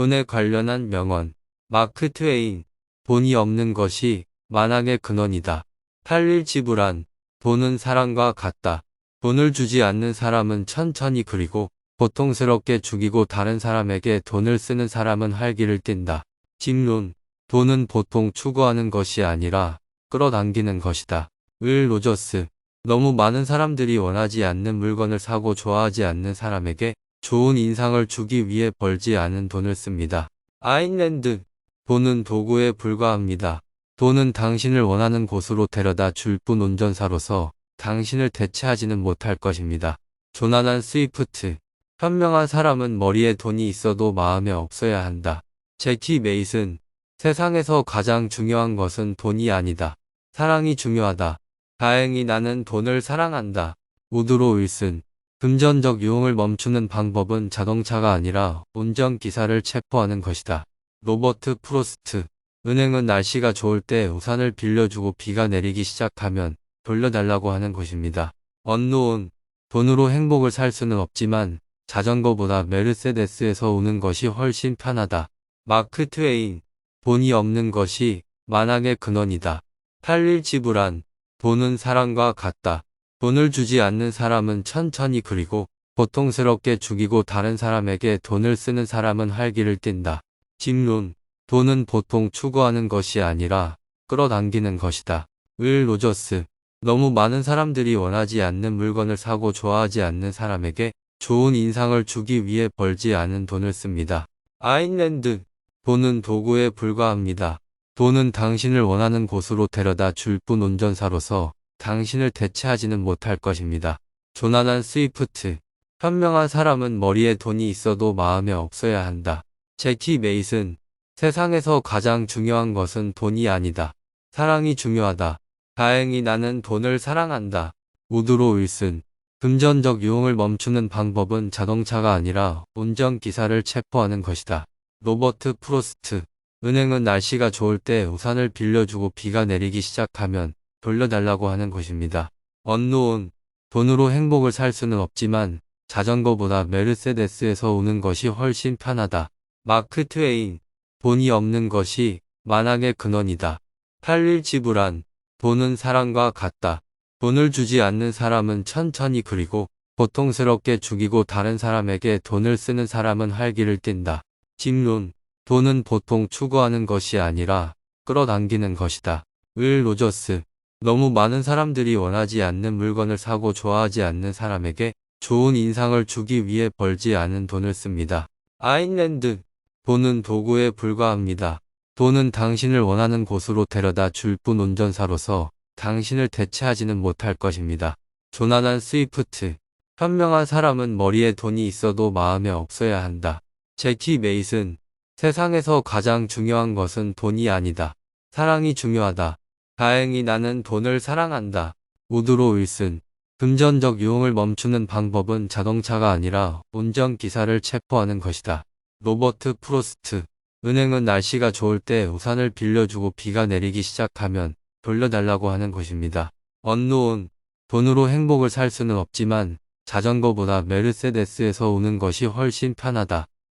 돈에 관련한 명언. 마크 트웨인. 돈이 없는 것이 만왕의 근원이다. 탈일지불한. 돈은 사랑과 같다. 돈을 주지 않는 사람은 천천히 그리고 고통스럽게 죽이고 다른 사람에게 돈을 쓰는 사람은 활기를 띈다. 집론. 돈은 보통 추구하는 것이 아니라 끌어당기는 것이다. 윌 로저스. 너무 많은 사람들이 원하지 않는 물건을 사고 좋아하지 않는 사람에게 좋은 인상을 주기 위해 벌지 않은 돈을 씁니다. 아인랜드. 돈은 도구에 불과합니다. 돈은 당신을 원하는 곳으로 데려다 줄 뿐 운전사로서 당신을 대체하지는 못할 것입니다. 조나단 스위프트. 현명한 사람은 머리에 돈이 있어도 마음에 없어야 한다. 제키 메이슨. 세상에서 가장 중요한 것은 돈이 아니다. 사랑이 중요하다. 다행히 나는 돈을 사랑한다. 우드로 윌슨. 금전적 유흥을 멈추는 방법은 자동차가 아니라 운전기사를 체포하는 것이다. 로버트 프로스트. 은행은 날씨가 좋을 때 우산을 빌려주고 비가 내리기 시작하면 돌려달라고 하는 곳입니다. 언노운. 돈으로 행복을 살 수는 없지만 자전거보다 메르세데스에서 오는 것이 훨씬 편하다. 마크 트웨인. 돈이 없는 것이 만왕의 근원이다. 탈일지불한. 돈은 사랑과 같다. 돈을 주지 않는 사람은 천천히 그리고 고통스럽게 죽이고 다른 사람에게 돈을 쓰는 사람은 활기를 띈다. 집론. 돈은 보통 추구하는 것이 아니라 끌어당기는 것이다. 윌 로저스. 너무 많은 사람들이 원하지 않는 물건을 사고 좋아하지 않는 사람에게 좋은 인상을 주기 위해 벌지 않은 돈을 씁니다. 아인랜드. 돈은 도구에 불과합니다. 돈은 당신을 원하는 곳으로 데려다 줄 뿐 운전사로서 당신을 대체하지는 못할 것입니다. 조나단 스위프트. 현명한 사람은 머리에 돈이 있어도 마음에 없어야 한다. 제키 메이슨. 세상에서 가장 중요한 것은 돈이 아니다. 사랑이 중요하다. 다행히 나는 돈을 사랑한다. 우드로 윌슨. 금전적 유흥을 멈추는 방법은 자동차가 아니라 운전기사를 체포하는 것이다. 로버트 프로스트. 은행은 날씨가 좋을 때 우산을 빌려주고 비가 내리기 시작하면 돌려달라고 하는 곳입니다. 언노운. 돈으로 행복을 살 수는 없지만 자전거보다 메르세데스에서 오는 것이 훨씬 편하다. 마크 트웨인. 돈이 없는 것이 만왕의 근원이다. 탈일지불한. 돈은 사랑과 같다. 돈을 주지 않는 사람은 천천히 그리고 고통스럽게 죽이고 다른 사람에게 돈을 쓰는 사람은 활기를 띈다. 집론. 돈은 보통 추구하는 것이 아니라 끌어당기는 것이다. 윌 로저스. 너무 많은 사람들이 원하지 않는 물건을 사고 좋아하지 않는 사람에게 좋은 인상을 주기 위해 벌지 않은 돈을 씁니다. 아인랜드. 돈은 도구에 불과합니다. 돈은 당신을 원하는 곳으로 데려다 줄 뿐 운전사로서 당신을 대체하지는 못할 것입니다. 조나단 스위프트. 현명한 사람은 머리에 돈이 있어도 마음에 없어야 한다. 제키 메이슨. 세상에서 가장 중요한 것은 돈이 아니다. 사랑이 중요하다. 다행히 나는 돈을 사랑한다. 우드로 윌슨. 금전적 유흥을 멈추는 방법은 자동차가 아니라 운전기사를 체포하는 것이다. 로버트 프로스트. 은행은 날씨가 좋을 때 우산을 빌려주고 비가 내리기 시작하면 돌려달라고 하는 곳입니다. 언노운. 돈으로 행복을 살 수는 없지만 자전거보다 메르세데스에서 오는 것이 훨씬 편하다.